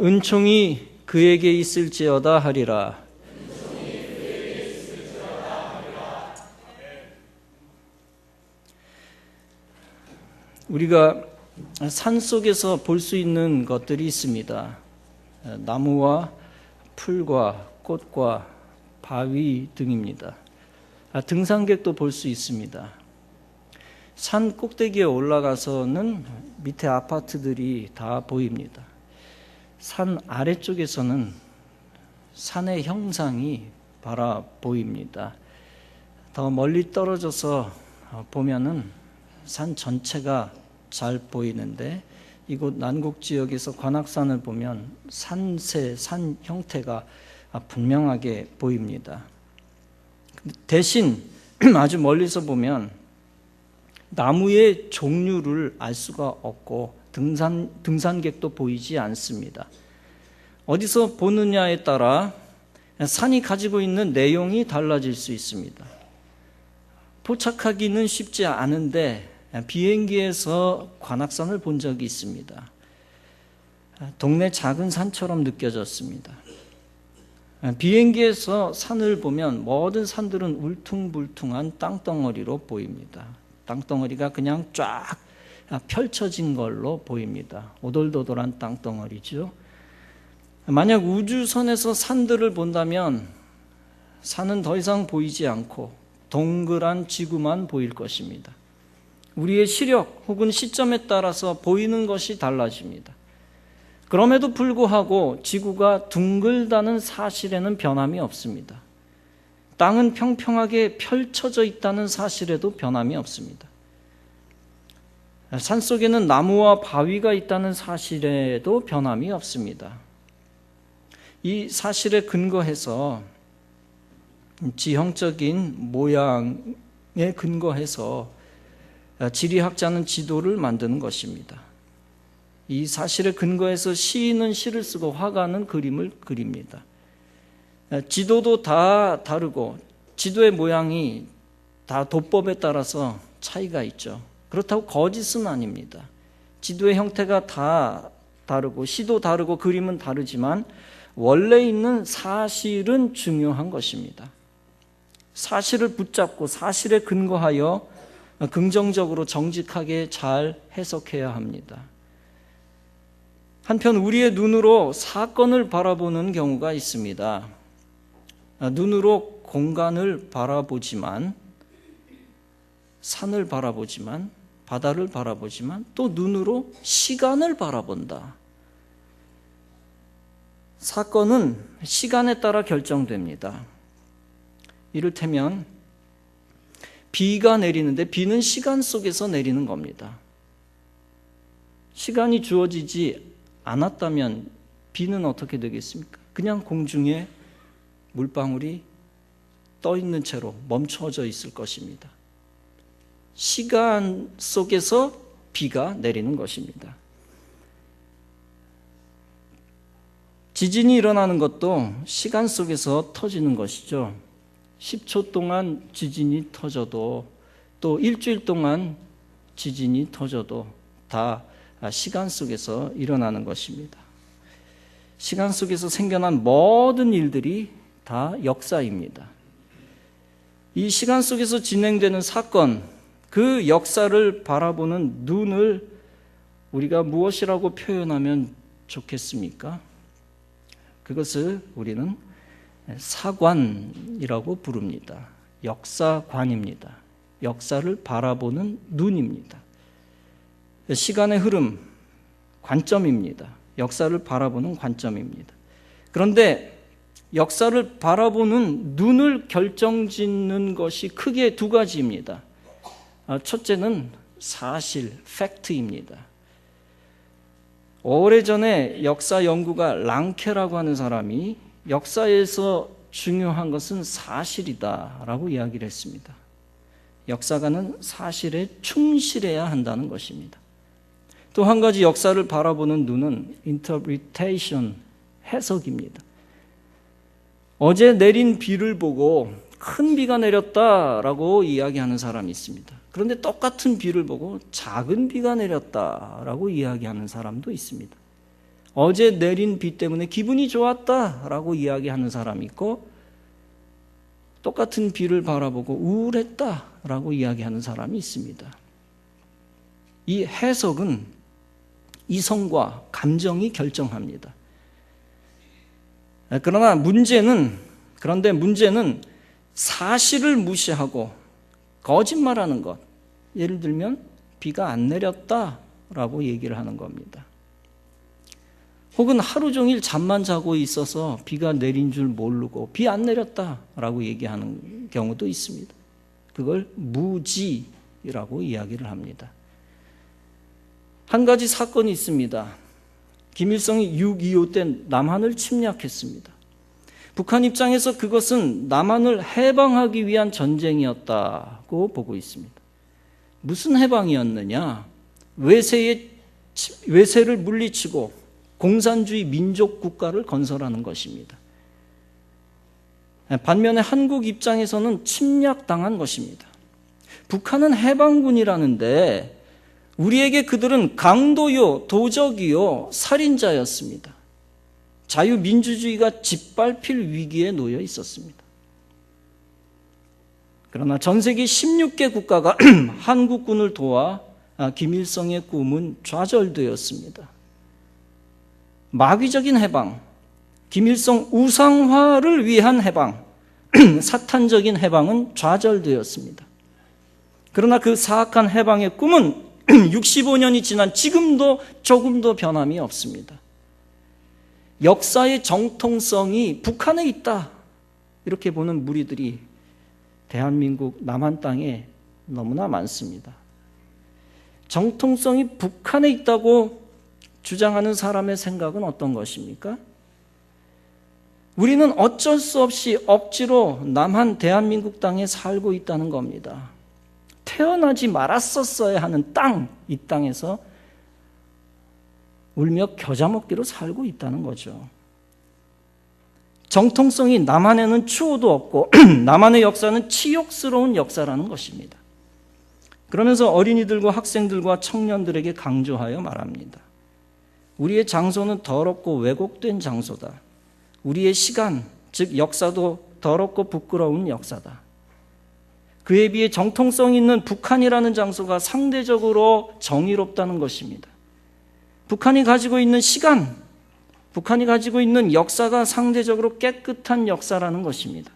은총이 그에게 있을지어다 하리라. 우리가 산 속에서 볼 수 있는 것들이 있습니다. 나무와 풀과 꽃과 바위 등입니다. 등산객도 볼 수 있습니다. 산 꼭대기에 올라가서는 밑에 아파트들이 다 보입니다. 산 아래쪽에서는 산의 형상이 바라 보입니다. 더 멀리 떨어져서 보면은 산 전체가 잘 보이는데, 이곳 난곡 지역에서 관악산을 보면 산세, 산 형태가 분명하게 보입니다. 대신 아주 멀리서 보면 나무의 종류를 알 수가 없고 등산객도 보이지 않습니다. 어디서 보느냐에 따라 산이 가지고 있는 내용이 달라질 수 있습니다. 포착하기는 쉽지 않은데 비행기에서 관악산을 본 적이 있습니다. 동네 작은 산처럼 느껴졌습니다. 비행기에서 산을 보면 모든 산들은 울퉁불퉁한 땅덩어리로 보입니다. 땅덩어리가 그냥 쫙 펼쳐진 걸로 보입니다. 오돌도돌한 땅덩어리죠. 만약 우주선에서 산들을 본다면 산은 더 이상 보이지 않고 동그란 지구만 보일 것입니다. 우리의 시력 혹은 시점에 따라서 보이는 것이 달라집니다. 그럼에도 불구하고 지구가 둥글다는 사실에는 변함이 없습니다. 땅은 평평하게 펼쳐져 있다는 사실에도 변함이 없습니다. 산속에는 나무와 바위가 있다는 사실에도 변함이 없습니다. 이 사실에 근거해서 지형적인 모양에 근거해서 지리학자는 지도를 만드는 것입니다. 이 사실에 근거해서 시인은 시를 쓰고 화가는 그림을 그립니다. 지도도 다 다르고 지도의 모양이 다 도법에 따라서 차이가 있죠. 그렇다고 거짓은 아닙니다. 지도의 형태가 다 다르고 시도 다르고 그림은 다르지만 원래 있는 사실은 중요한 것입니다. 사실을 붙잡고 사실에 근거하여 긍정적으로 정직하게 잘 해석해야 합니다. 한편 우리의 눈으로 사건을 바라보는 경우가 있습니다. 눈으로 공간을 바라보지만, 산을 바라보지만, 바다를 바라보지만 또 눈으로 시간을 바라본다. 사건은 시간에 따라 결정됩니다. 이를테면 비가 내리는데 비는 시간 속에서 내리는 겁니다. 시간이 주어지지 않았다면 비는 어떻게 되겠습니까? 그냥 공중에 물방울이 떠 있는 채로 멈춰져 있을 것입니다. 시간 속에서 비가 내리는 것입니다. 지진이 일어나는 것도 시간 속에서 터지는 것이죠. 10초 동안 지진이 터져도 또 일주일 동안 지진이 터져도 다 시간 속에서 일어나는 것입니다. 시간 속에서 생겨난 모든 일들이 다 역사입니다. 이 시간 속에서 진행되는 사건, 그 역사를 바라보는 눈을 우리가 무엇이라고 표현하면 좋겠습니까? 그것을 우리는 사관이라고 부릅니다. 역사관입니다. 역사를 바라보는 눈입니다. 시간의 흐름, 관점입니다. 역사를 바라보는 관점입니다. 그런데 역사를 바라보는 눈을 결정짓는 것이 크게 두 가지입니다. 첫째는 사실, 팩트입니다. 오래전에 역사 연구가 랑케라고 하는 사람이 역사에서 중요한 것은 사실이다라고 이야기를 했습니다. 역사가는 사실에 충실해야 한다는 것입니다. 또 한 가지 역사를 바라보는 눈은 interpretation, 해석입니다. 어제 내린 비를 보고 큰 비가 내렸다라고 이야기하는 사람이 있습니다. 그런데 똑같은 비를 보고 작은 비가 내렸다라고 이야기하는 사람도 있습니다. 어제 내린 비 때문에 기분이 좋았다라고 이야기하는 사람이 있고, 똑같은 비를 바라보고 우울했다라고 이야기하는 사람이 있습니다. 이 해석은 이성과 감정이 결정합니다. 그런데 문제는 사실을 무시하고 거짓말하는 것. 예를 들면 비가 안 내렸다라고 얘기를 하는 겁니다. 혹은 하루 종일 잠만 자고 있어서 비가 내린 줄 모르고 비 안 내렸다라고 얘기하는 경우도 있습니다. 그걸 무지라고 이야기를 합니다. 한 가지 사건이 있습니다. 김일성이 6.25 때 남한을 침략했습니다. 북한 입장에서 그것은 남한을 해방하기 위한 전쟁이었다고 보고 있습니다. 무슨 해방이었느냐? 외세를 물리치고 공산주의 민족 국가를 건설하는 것입니다. 반면에 한국 입장에서는 침략당한 것입니다. 북한은 해방군이라는데 우리에게 그들은 강도요, 도적이요, 살인자였습니다. 자유민주주의가 짓밟힐 위기에 놓여 있었습니다. 그러나 전 세계 16개 국가가 한국군을 도와 김일성의 꿈은 좌절되었습니다. 마귀적인 해방, 김일성 우상화를 위한 해방, 사탄적인 해방은 좌절되었습니다. 그러나 그 사악한 해방의 꿈은 65년이 지난 지금도 조금도 변함이 없습니다. 역사의 정통성이 북한에 있다, 이렇게 보는 무리들이 대한민국 남한 땅에 너무나 많습니다. 정통성이 북한에 있다고 주장하는 사람의 생각은 어떤 것입니까? 우리는 어쩔 수 없이 억지로 남한 대한민국 땅에 살고 있다는 겁니다. 태어나지 말았었어야 하는 땅, 이 땅에서 울며 겨자 먹기로 살고 있다는 거죠. 정통성이 남한에는 추호도 없고 남한의 역사는 치욕스러운 역사라는 것입니다. 그러면서 어린이들과 학생들과 청년들에게 강조하여 말합니다. 우리의 장소는 더럽고 왜곡된 장소다. 우리의 시간, 즉 역사도 더럽고 부끄러운 역사다. 그에 비해 정통성 있는 북한이라는 장소가 상대적으로 정의롭다는 것입니다. 북한이 가지고 있는 시간, 북한이 가지고 있는 역사가 상대적으로 깨끗한 역사라는 것입니다.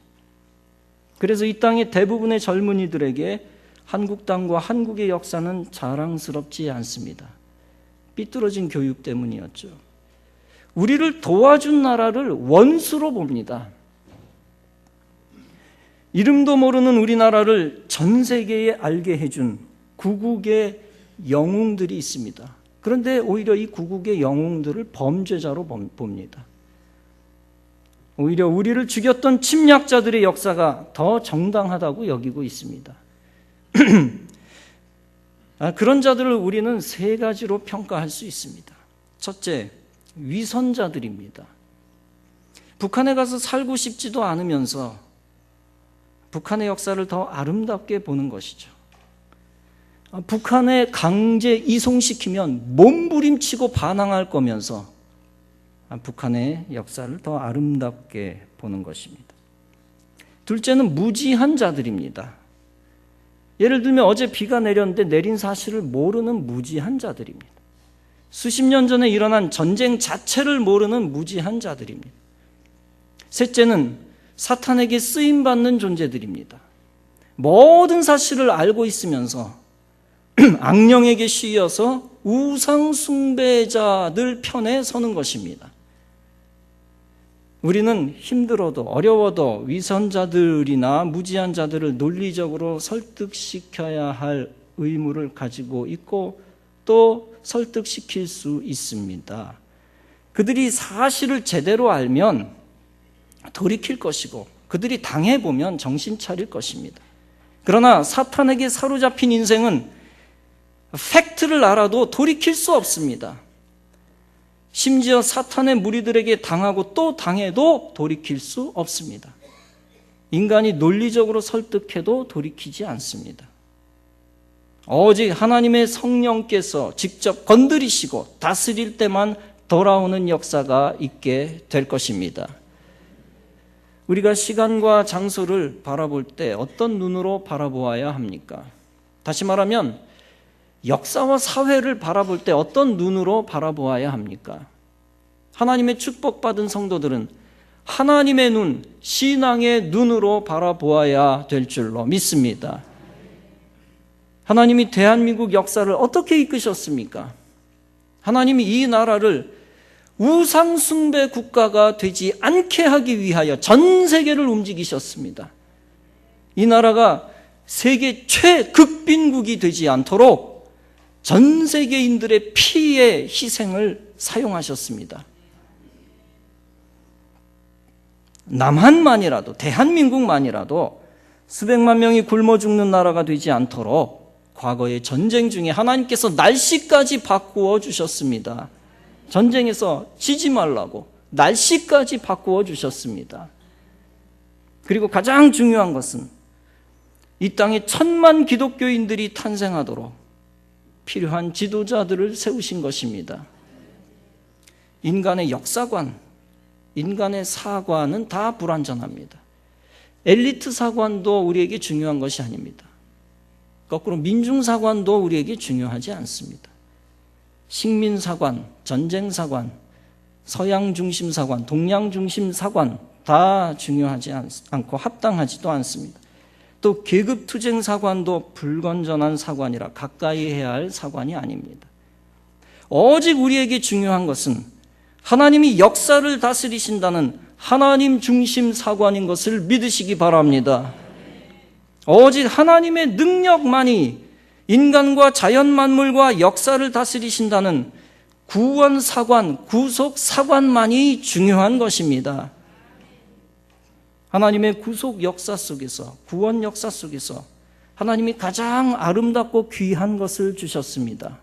그래서 이 땅의 대부분의 젊은이들에게 한국 땅과 한국의 역사는 자랑스럽지 않습니다. 삐뚤어진 교육 때문이었죠. 우리를 도와준 나라를 원수로 봅니다. 이름도 모르는 우리나라를 전 세계에 알게 해준 구국의 영웅들이 있습니다. 그런데 오히려 이 구국의 영웅들을 범죄자로 봅니다. 오히려 우리를 죽였던 침략자들의 역사가 더 정당하다고 여기고 있습니다. 그런 자들을 우리는 세 가지로 평가할 수 있습니다. 첫째, 위선자들입니다. 북한에 가서 살고 싶지도 않으면서 북한의 역사를 더 아름답게 보는 것이죠. 북한에 강제 이송시키면 몸부림치고 반항할 거면서 북한의 역사를 더 아름답게 보는 것입니다. 둘째는 무지한 자들입니다. 예를 들면 어제 비가 내렸는데 내린 사실을 모르는 무지한 자들입니다. 수십 년 전에 일어난 전쟁 자체를 모르는 무지한 자들입니다. 셋째는 사탄에게 쓰임받는 존재들입니다. 모든 사실을 알고 있으면서 악령에게 씌여서 우상 숭배자들 편에 서는 것입니다. 우리는 힘들어도 어려워도 위선자들이나 무지한 자들을 논리적으로 설득시켜야 할 의무를 가지고 있고 또 설득시킬 수 있습니다. 그들이 사실을 제대로 알면 돌이킬 것이고 그들이 당해보면 정신 차릴 것입니다. 그러나 사탄에게 사로잡힌 인생은 팩트를 알아도 돌이킬 수 없습니다. 심지어 사탄의 무리들에게 당하고 또 당해도 돌이킬 수 없습니다. 인간이 논리적으로 설득해도 돌이키지 않습니다. 오직 하나님의 성령께서 직접 건드리시고 다스릴 때만 돌아오는 역사가 있게 될 것입니다. 우리가 시간과 장소를 바라볼 때 어떤 눈으로 바라보아야 합니까? 다시 말하면 역사와 사회를 바라볼 때 어떤 눈으로 바라보아야 합니까? 하나님의 축복받은 성도들은 하나님의 눈, 신앙의 눈으로 바라보아야 될 줄로 믿습니다. 하나님이 대한민국 역사를 어떻게 이끄셨습니까? 하나님이 이 나라를 우상숭배 국가가 되지 않게 하기 위하여 전 세계를 움직이셨습니다. 이 나라가 세계 최극빈국이 되지 않도록 전 세계인들의 피의 희생을 사용하셨습니다. 남한만이라도, 대한민국만이라도 수백만 명이 굶어 죽는 나라가 되지 않도록 과거의 전쟁 중에 하나님께서 날씨까지 바꾸어 주셨습니다. 전쟁에서 지지 말라고 날씨까지 바꾸어 주셨습니다. 그리고 가장 중요한 것은 이 땅에 1000만 기독교인들이 탄생하도록 필요한 지도자들을 세우신 것입니다. 인간의 역사관, 인간의 사관은 다 불완전합니다. 엘리트 사관도 우리에게 중요한 것이 아닙니다. 거꾸로 민중사관도 우리에게 중요하지 않습니다. 식민사관, 전쟁사관, 서양중심사관, 동양중심사관 다 중요하지 않고 합당하지도 않습니다. 또 계급투쟁사관도 불건전한 사관이라 가까이 해야 할 사관이 아닙니다. 오직 우리에게 중요한 것은 하나님이 역사를 다스리신다는 하나님 중심 사관인 것을 믿으시기 바랍니다. 오직 하나님의 능력만이 인간과 자연 만물과 역사를 다스리신다는 구원 사관, 구속 사관만이 중요한 것입니다. 하나님의 구속 역사 속에서, 구원 역사 속에서 하나님이 가장 아름답고 귀한 것을 주셨습니다.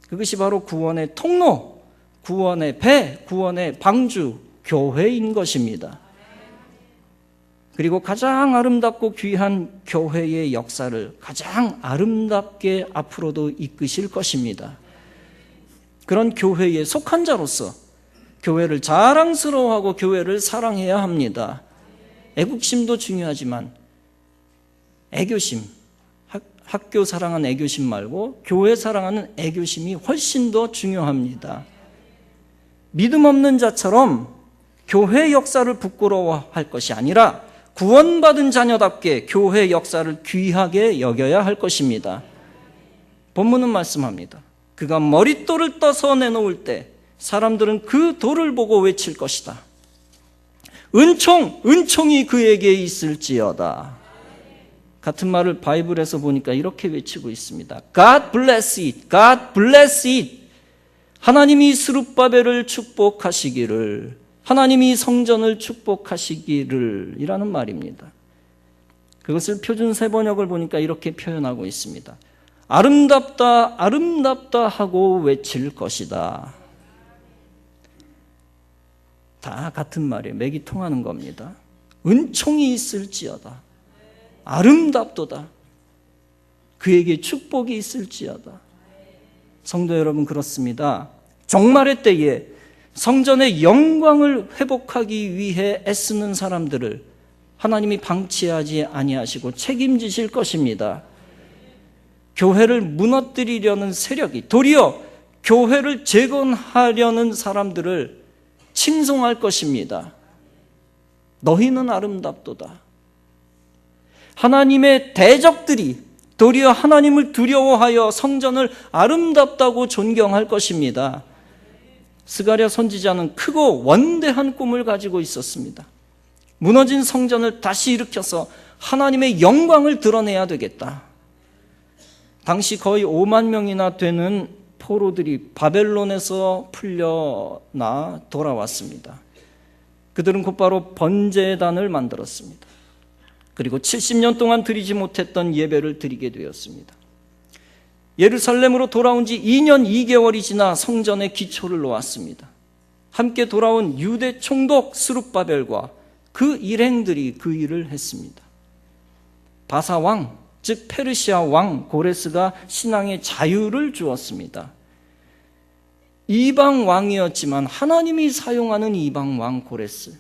그것이 바로 구원의 통로, 구원의 배, 구원의 방주, 교회인 것입니다. 그리고 가장 아름답고 귀한 교회의 역사를 가장 아름답게 앞으로도 이끄실 것입니다. 그런 교회에 속한 자로서 교회를 자랑스러워하고 교회를 사랑해야 합니다. 애국심도 중요하지만 애교심, 학교 사랑하는 애교심 말고 교회 사랑하는 애교심이 훨씬 더 중요합니다. 믿음 없는 자처럼 교회 역사를 부끄러워할 것이 아니라 구원받은 자녀답게 교회 역사를 귀하게 여겨야 할 것입니다. 본문은 말씀합니다. 그가 머릿돌을 떠서 내놓을 때 사람들은 그 돌을 보고 외칠 것이다. 은총이 그에게 있을지어다. 같은 말을 바이블에서 보니까 이렇게 외치고 있습니다. God bless it. God bless it. 하나님이 스룹바벨을 축복하시기를, 하나님이 성전을 축복하시기를 이라는 말입니다. 그것을 표준 세번역을 보니까 이렇게 표현하고 있습니다. 아름답다, 아름답다 하고 외칠 것이다. 다 같은 말이에요. 맥이 통하는 겁니다. 은총이 있을지어다. 아름답도다. 그에게 축복이 있을지어다. 성도 여러분, 그렇습니다. 종말의 때에 성전의 영광을 회복하기 위해 애쓰는 사람들을 하나님이 방치하지 아니하시고 책임지실 것입니다. 교회를 무너뜨리려는 세력이 도리어 교회를 재건하려는 사람들을 칭송할 것입니다. 너희는 아름답도다. 하나님의 대적들이 도리어 하나님을 두려워하여 성전을 아름답다고 존경할 것입니다. 스가랴 선지자는 크고 원대한 꿈을 가지고 있었습니다. 무너진 성전을 다시 일으켜서 하나님의 영광을 드러내야 되겠다. 당시 거의 5만 명이나 되는 포로들이 바벨론에서 풀려나 돌아왔습니다. 그들은 곧바로 번제단을 만들었습니다. 그리고 70년 동안 드리지 못했던 예배를 드리게 되었습니다. 예루살렘으로 돌아온 지 2년 2개월이 지나 성전의 기초를 놓았습니다. 함께 돌아온 유대 총독 스룹바벨과 그 일행들이 그 일을 했습니다. 바사 왕, 즉 페르시아 왕 고레스가 신앙의 자유를 주었습니다. 이방 왕이었지만 하나님이 사용하는 이방 왕 고레스,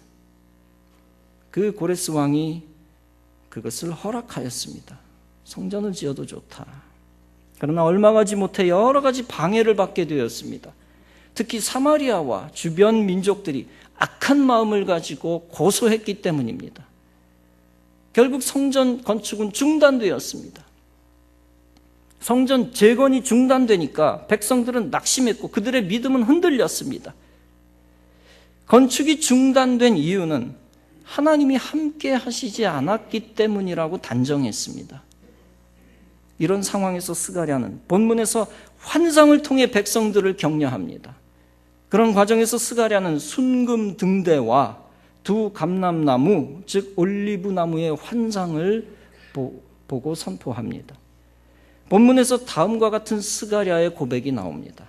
그 고레스 왕이 그것을 허락하였습니다. 성전을 지어도 좋다. 그러나 얼마 가지 못해 여러 가지 방해를 받게 되었습니다. 특히 사마리아와 주변 민족들이 악한 마음을 가지고 고소했기 때문입니다. 결국 성전 건축은 중단되었습니다. 성전 재건이 중단되니까 백성들은 낙심했고 그들의 믿음은 흔들렸습니다. 건축이 중단된 이유는 하나님이 함께 하시지 않았기 때문이라고 단정했습니다. 이런 상황에서 스가랴는 본문에서 환상을 통해 백성들을 격려합니다. 그런 과정에서 스가랴는 순금 등대와 두 감람나무, 즉 올리브나무의 환상을 보고 선포합니다. 본문에서 다음과 같은 스가랴의 고백이 나옵니다.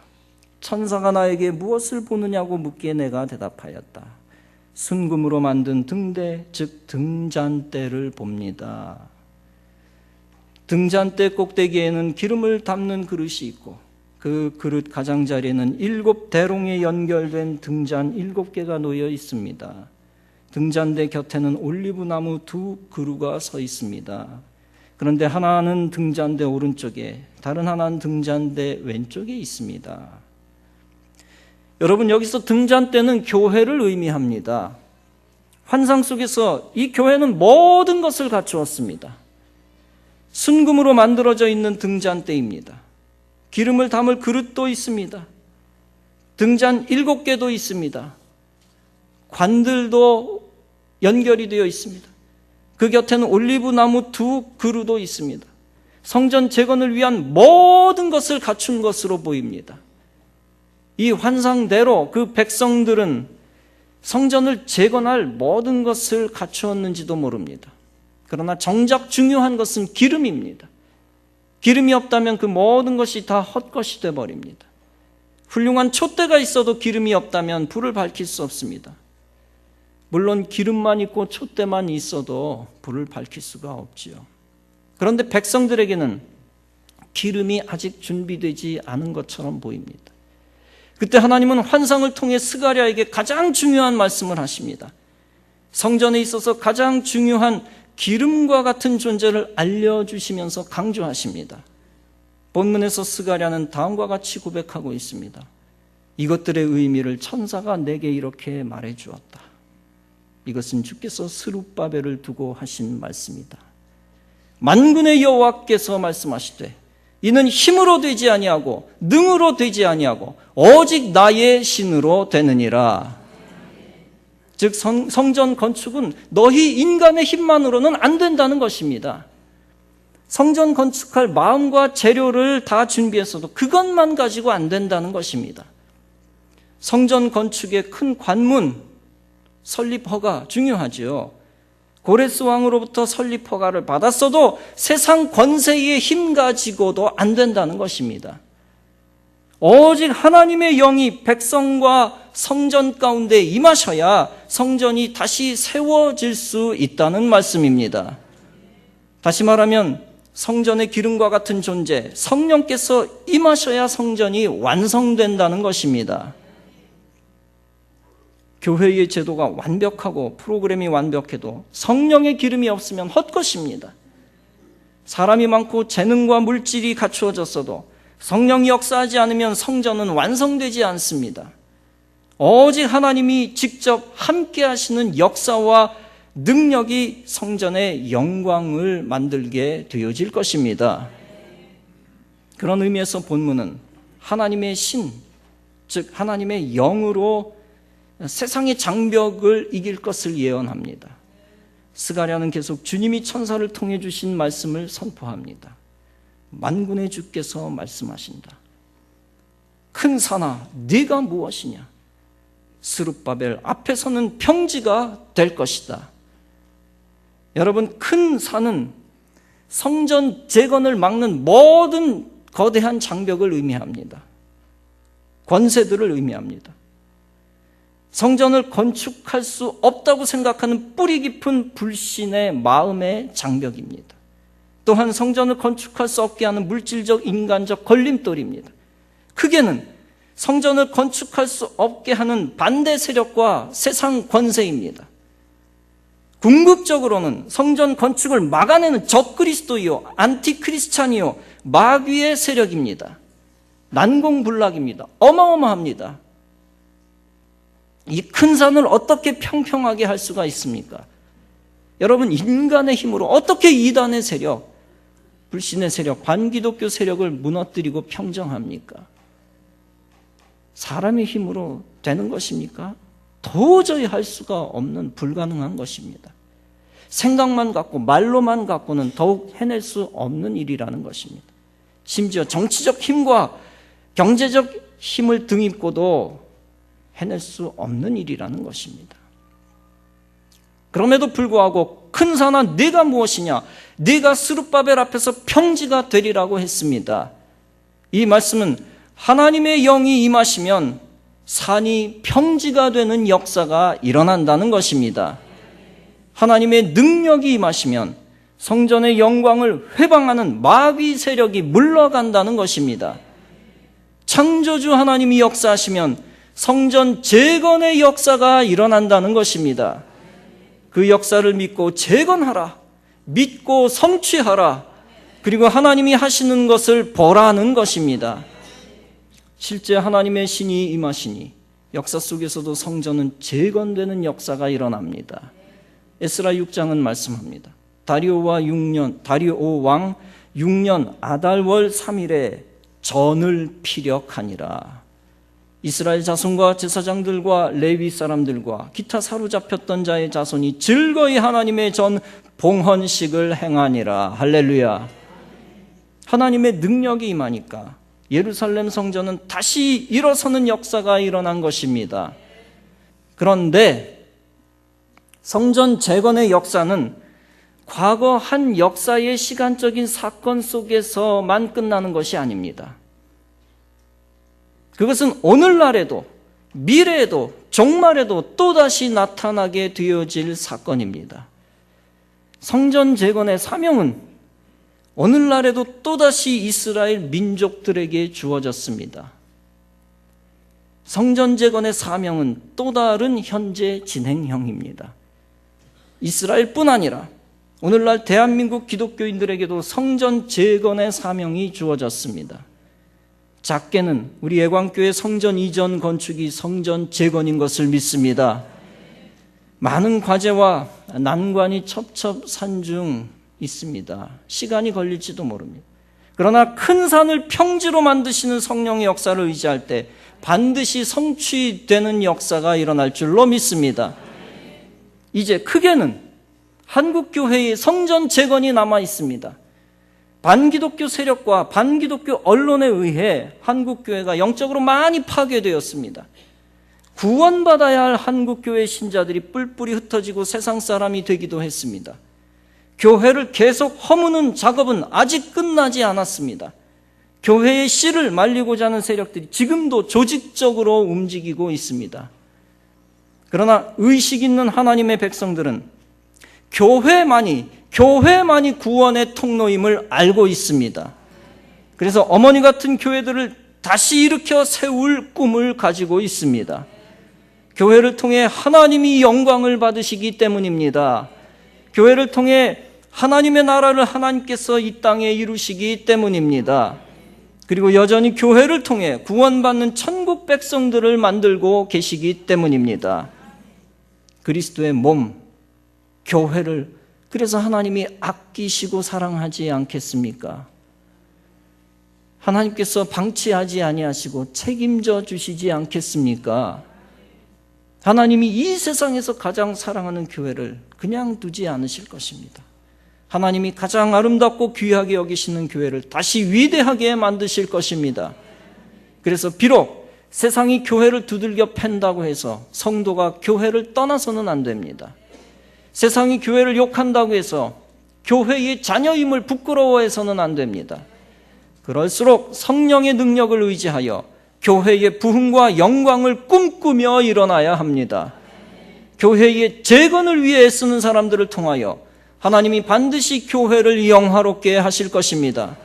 천사가 나에게 무엇을 보느냐고 묻기에 내가 대답하였다. 순금으로 만든 등대, 즉 등잔대를 봅니다. 등잔대 꼭대기에는 기름을 담는 그릇이 있고 그 그릇 가장자리에는 7대롱에 연결된 등잔 7개가 놓여 있습니다. 등잔대 곁에는 올리브나무 2그루가 서 있습니다. 그런데 하나는 등잔대 오른쪽에, 다른 하나는 등잔대 왼쪽에 있습니다. 여러분, 여기서 등잔대는 교회를 의미합니다. 환상 속에서 이 교회는 모든 것을 갖추었습니다. 순금으로 만들어져 있는 등잔대입니다. 기름을 담을 그릇도 있습니다. 등잔 7개도 있습니다. 관들도 연결이 되어 있습니다. 그 곁에는 올리브나무 2그루도 있습니다. 성전 재건을 위한 모든 것을 갖춘 것으로 보입니다. 이 환상대로 그 백성들은 성전을 재건할 모든 것을 갖추었는지도 모릅니다. 그러나 정작 중요한 것은 기름입니다. 기름이 없다면 그 모든 것이 다 헛것이 되어버립니다. 훌륭한 촛대가 있어도 기름이 없다면 불을 밝힐 수 없습니다. 물론 기름만 있고 촛대만 있어도 불을 밝힐 수가 없지요. 그런데 백성들에게는 기름이 아직 준비되지 않은 것처럼 보입니다. 그때 하나님은 환상을 통해 스가랴에게 가장 중요한 말씀을 하십니다. 성전에 있어서 가장 중요한 기름과 같은 존재를 알려주시면서 강조하십니다. 본문에서 스가랴는 다음과 같이 고백하고 있습니다. 이것들의 의미를 천사가 내게 이렇게 말해주었다. 이것은 주께서 스룹바벨을 두고 하신 말씀이다. 만군의 여호와께서 말씀하시되 이는 힘으로 되지 아니하고 능으로 되지 아니하고 오직 나의 신으로 되느니라. 즉 성전 건축은 너희 인간의 힘만으로는 안 된다는 것입니다. 성전 건축할 마음과 재료를 다 준비했어도 그것만 가지고 안 된다는 것입니다. 성전 건축의 큰 관문, 설립 허가 중요하지요. 고레스 왕으로부터 설립 허가를 받았어도 세상 권세의 힘 가지고도 안 된다는 것입니다. 오직 하나님의 영이 백성과 성전 가운데 임하셔야 성전이 다시 세워질 수 있다는 말씀입니다. 다시 말하면 성전의 기름과 같은 존재, 성령께서 임하셔야 성전이 완성된다는 것입니다. 교회의 제도가 완벽하고 프로그램이 완벽해도 성령의 기름이 없으면 헛것입니다. 사람이 많고 재능과 물질이 갖추어졌어도 성령이 역사하지 않으면 성전은 완성되지 않습니다. 오직 하나님이 직접 함께 하시는 역사와 능력이 성전의 영광을 만들게 되어질 것입니다. 그런 의미에서 본문은 하나님의 신, 즉 하나님의 영으로 세상의 장벽을 이길 것을 예언합니다. 스가랴는 계속 주님이 천사를 통해 주신 말씀을 선포합니다. 만군의 주께서 말씀하신다. 큰 산아, 네가 무엇이냐? 스룹바벨 앞에서는 평지가 될 것이다. 여러분, 큰 산은 성전 재건을 막는 모든 거대한 장벽을 의미합니다. 권세들을 의미합니다. 성전을 건축할 수 없다고 생각하는 뿌리 깊은 불신의 마음의 장벽입니다. 또한 성전을 건축할 수 없게 하는 물질적, 인간적 걸림돌입니다. 크게는 성전을 건축할 수 없게 하는 반대 세력과 세상 권세입니다. 궁극적으로는 성전 건축을 막아내는 적그리스도이요 안티크리스찬이요 마귀의 세력입니다. 난공불락입니다. 어마어마합니다. 이 큰 산을 어떻게 평평하게 할 수가 있습니까? 여러분, 인간의 힘으로 어떻게 이단의 세력, 불신의 세력, 반기독교 세력을 무너뜨리고 평정합니까? 사람의 힘으로 되는 것입니까? 도저히 할 수가 없는 불가능한 것입니다. 생각만 갖고 말로만 갖고는 더욱 해낼 수 없는 일이라는 것입니다. 심지어 정치적 힘과 경제적 힘을 등입고도 해낼 수 없는 일이라는 것입니다. 그럼에도 불구하고 큰 산아 네가 무엇이냐? 네가 스룹바벨 앞에서 평지가 되리라고 했습니다. 이 말씀은 하나님의 영이 임하시면 산이 평지가 되는 역사가 일어난다는 것입니다. 하나님의 능력이 임하시면 성전의 영광을 회방하는 마귀 세력이 물러간다는 것입니다. 창조주 하나님이 역사하시면 성전 재건의 역사가 일어난다는 것입니다. 그 역사를 믿고 재건하라, 믿고 성취하라, 그리고 하나님이 하시는 것을 보라는 것입니다. 실제 하나님의 신이 임하시니 역사 속에서도 성전은 재건되는 역사가 일어납니다. 에스라 6장은 말씀합니다. 다리오 왕 6년 아달월 3일에 전을 피력하니라. 이스라엘 자손과 제사장들과 레위 사람들과 기타 사로잡혔던 자의 자손이 즐거이 하나님의 전 봉헌식을 행하니라. 할렐루야. 하나님의 능력이 임하니까 예루살렘 성전은 다시 일어서는 역사가 일어난 것입니다. 그런데 성전 재건의 역사는 과거 한 역사의 시간적인 사건 속에서만 끝나는 것이 아닙니다. 그것은 오늘날에도 미래에도 종말에도 또다시 나타나게 되어질 사건입니다. 성전 재건의 사명은 오늘날에도 또다시 이스라엘 민족들에게 주어졌습니다. 성전 재건의 사명은 또 다른 현재 진행형입니다. 이스라엘뿐 아니라 오늘날 대한민국 기독교인들에게도 성전 재건의 사명이 주어졌습니다. 작게는 우리 애광교회 성전 이전 건축이 성전 재건인 것을 믿습니다. 많은 과제와 난관이 첩첩산중 있습니다. 시간이 걸릴지도 모릅니다. 그러나 큰 산을 평지로 만드시는 성령의 역사를 의지할 때 반드시 성취되는 역사가 일어날 줄로 믿습니다. 이제 크게는 한국교회의 성전 재건이 남아 있습니다. 반기독교 세력과 반기독교 언론에 의해 한국교회가 영적으로 많이 파괴되었습니다. 구원받아야 할 한국교회 신자들이 뿔뿔이 흩어지고 세상 사람이 되기도 했습니다. 교회를 계속 허무는 작업은 아직 끝나지 않았습니다. 교회의 씨를 말리고자 하는 세력들이 지금도 조직적으로 움직이고 있습니다. 그러나 의식 있는 하나님의 백성들은 교회만이 구원의 통로임을 알고 있습니다. 그래서 어머니 같은 교회들을 다시 일으켜 세울 꿈을 가지고 있습니다. 교회를 통해 하나님이 영광을 받으시기 때문입니다. 교회를 통해 하나님의 나라를 하나님께서 이 땅에 이루시기 때문입니다. 그리고 여전히 교회를 통해 구원받는 천국 백성들을 만들고 계시기 때문입니다. 그리스도의 몸, 교회를 그래서 하나님이 아끼시고 사랑하지 않겠습니까? 하나님께서 방치하지 아니하시고 책임져 주시지 않겠습니까? 하나님이 이 세상에서 가장 사랑하는 교회를 그냥 두지 않으실 것입니다. 하나님이 가장 아름답고 귀하게 여기시는 교회를 다시 위대하게 만드실 것입니다. 그래서 비록 세상이 교회를 두들겨 팬다고 해서 성도가 교회를 떠나서는 안 됩니다. 세상이 교회를 욕한다고 해서 교회의 자녀임을 부끄러워해서는 안 됩니다. 그럴수록 성령의 능력을 의지하여 교회의 부흥과 영광을 꿈꾸며 일어나야 합니다. 교회의 재건을 위해 애쓰는 사람들을 통하여 하나님이 반드시 교회를 영화롭게 하실 것입니다.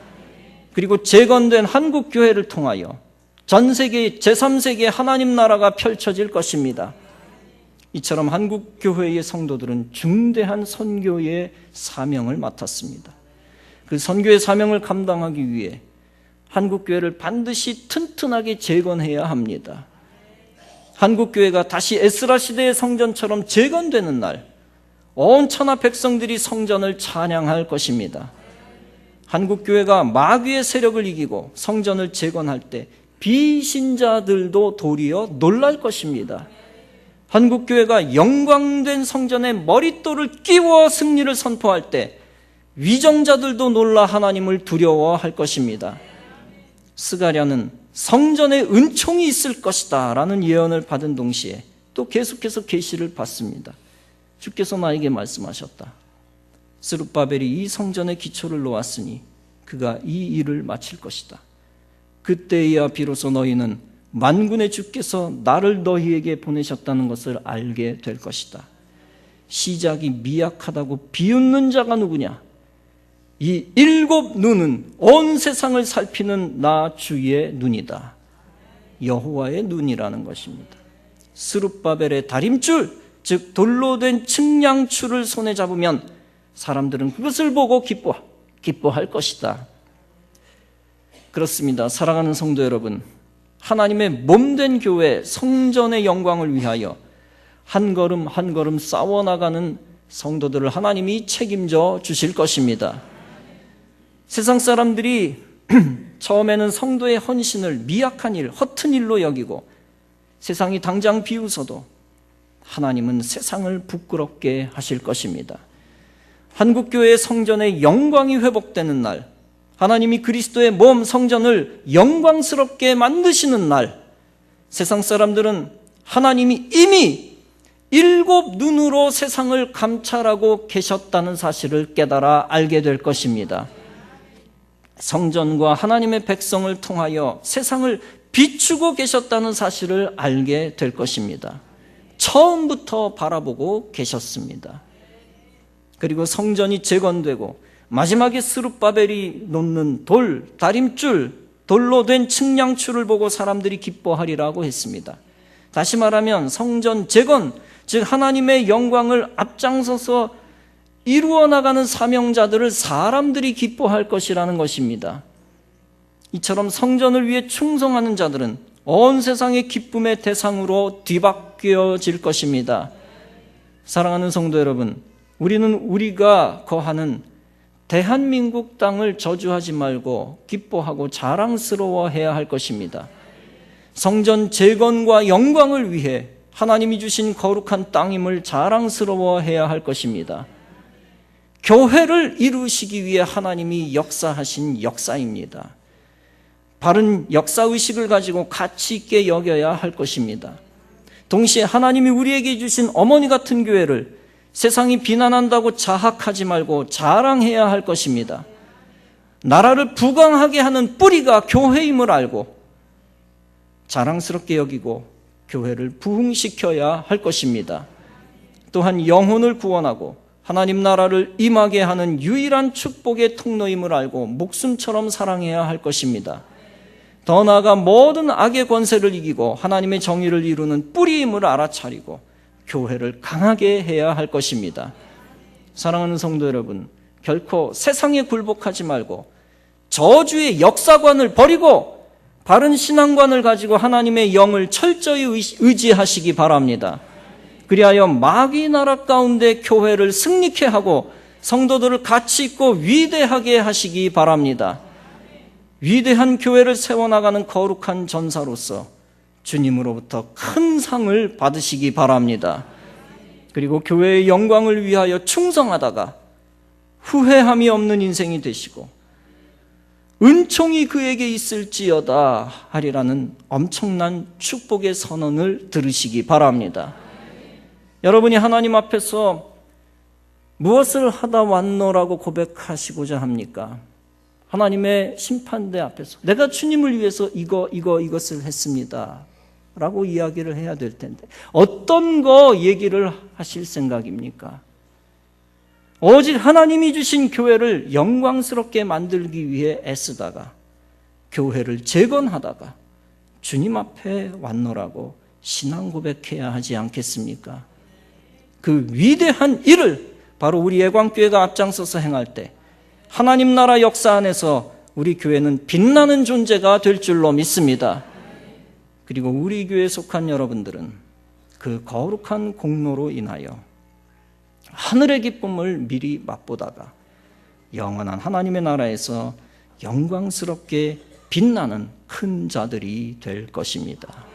그리고 재건된 한국교회를 통하여 전 세계 제3세계 하나님 나라가 펼쳐질 것입니다. 이처럼 한국교회의 성도들은 중대한 선교의 사명을 맡았습니다. 그 선교의 사명을 감당하기 위해 한국교회를 반드시 튼튼하게 재건해야 합니다. 한국교회가 다시 에스라 시대의 성전처럼 재건되는 날, 온 천하 백성들이 성전을 찬양할 것입니다. 한국교회가 마귀의 세력을 이기고 성전을 재건할 때 비신자들도 도리어 놀랄 것입니다. 한국교회가 영광된 성전에 머릿돌을 끼워 승리를 선포할 때 위정자들도 놀라 하나님을 두려워할 것입니다. 스가랴는 성전에 은총이 있을 것이다 라는 예언을 받은 동시에 또 계속해서 계시를 받습니다. 주께서 나에게 말씀하셨다. 스룹바벨이 이 성전의 기초를 놓았으니 그가 이 일을 마칠 것이다. 그때야 비로소 너희는 만군의 주께서 나를 너희에게 보내셨다는 것을 알게 될 것이다. 시작이 미약하다고 비웃는 자가 누구냐? 이 7 눈은 온 세상을 살피는 나 주의 눈이다. 여호와의 눈이라는 것입니다. 스룹바벨의 다림줄, 즉 돌로 된 측량줄을 손에 잡으면 사람들은 그것을 보고 기뻐할 것이다. 그렇습니다. 사랑하는 성도 여러분, 하나님의 몸된 교회 성전의 영광을 위하여 한 걸음 한 걸음 싸워나가는 성도들을 하나님이 책임져 주실 것입니다. 세상 사람들이 처음에는 성도의 헌신을 미약한 일, 허튼 일로 여기고 세상이 당장 비웃어도 하나님은 세상을 부끄럽게 하실 것입니다. 한국교회의 성전의 영광이 회복되는 날, 하나님이 그리스도의 몸 성전을 영광스럽게 만드시는 날, 세상 사람들은 하나님이 이미 7 눈으로 세상을 감찰하고 계셨다는 사실을 깨달아 알게 될 것입니다. 성전과 하나님의 백성을 통하여 세상을 비추고 계셨다는 사실을 알게 될 것입니다. 처음부터 바라보고 계셨습니다. 그리고 성전이 재건되고 마지막에 스룹바벨이 놓는 돌, 다림줄, 돌로 된 측량줄을 보고 사람들이 기뻐하리라고 했습니다. 다시 말하면 성전 재건, 즉 하나님의 영광을 앞장서서 이루어 나가는 사명자들을 사람들이 기뻐할 것이라는 것입니다. 이처럼 성전을 위해 충성하는 자들은 온 세상의 기쁨의 대상으로 뒤바뀌어질 것입니다. 사랑하는 성도 여러분, 우리는 우리가 거하는 대한민국 땅을 저주하지 말고 기뻐하고 자랑스러워해야 할 것입니다. 성전 재건과 영광을 위해 하나님이 주신 거룩한 땅임을 자랑스러워해야 할 것입니다. 교회를 이루시기 위해 하나님이 역사하신 역사입니다. 바른 역사의식을 가지고 가치 있게 여겨야 할 것입니다. 동시에 하나님이 우리에게 주신 어머니 같은 교회를 세상이 비난한다고 자학하지 말고 자랑해야 할 것입니다. 나라를 부강하게 하는 뿌리가 교회임을 알고 자랑스럽게 여기고 교회를 부흥시켜야 할 것입니다. 또한 영혼을 구원하고 하나님 나라를 임하게 하는 유일한 축복의 통로임을 알고 목숨처럼 사랑해야 할 것입니다. 더 나아가 모든 악의 권세를 이기고 하나님의 정의를 이루는 뿌리임을 알아차리고 교회를 강하게 해야 할 것입니다. 사랑하는 성도 여러분, 결코 세상에 굴복하지 말고 저주의 역사관을 버리고 바른 신앙관을 가지고 하나님의 영을 철저히 의지하시기 바랍니다. 그리하여 마귀 나라 가운데 교회를 승리케 하고 성도들을 가치 있고 위대하게 하시기 바랍니다. 위대한 교회를 세워나가는 거룩한 전사로서 주님으로부터 큰 상을 받으시기 바랍니다. 그리고 교회의 영광을 위하여 충성하다가 후회함이 없는 인생이 되시고 은총이 그에게 있을지어다 하리라는 엄청난 축복의 선언을 들으시기 바랍니다. 여러분이 하나님 앞에서 무엇을 하다 왔노라고 고백하시고자 합니까? 하나님의 심판대 앞에서 내가 주님을 위해서 이것을 했습니다 라고 이야기를 해야 될 텐데 어떤 거 얘기를 하실 생각입니까? 오직 하나님이 주신 교회를 영광스럽게 만들기 위해 애쓰다가 교회를 재건하다가 주님 앞에 왔노라고 신앙 고백해야 하지 않겠습니까? 그 위대한 일을 바로 우리 예광교회가 앞장서서 행할 때 하나님 나라 역사 안에서 우리 교회는 빛나는 존재가 될 줄로 믿습니다. 그리고 우리 교회에 속한 여러분들은 그 거룩한 공로로 인하여 하늘의 기쁨을 미리 맛보다가 영원한 하나님의 나라에서 영광스럽게 빛나는 큰 자들이 될 것입니다.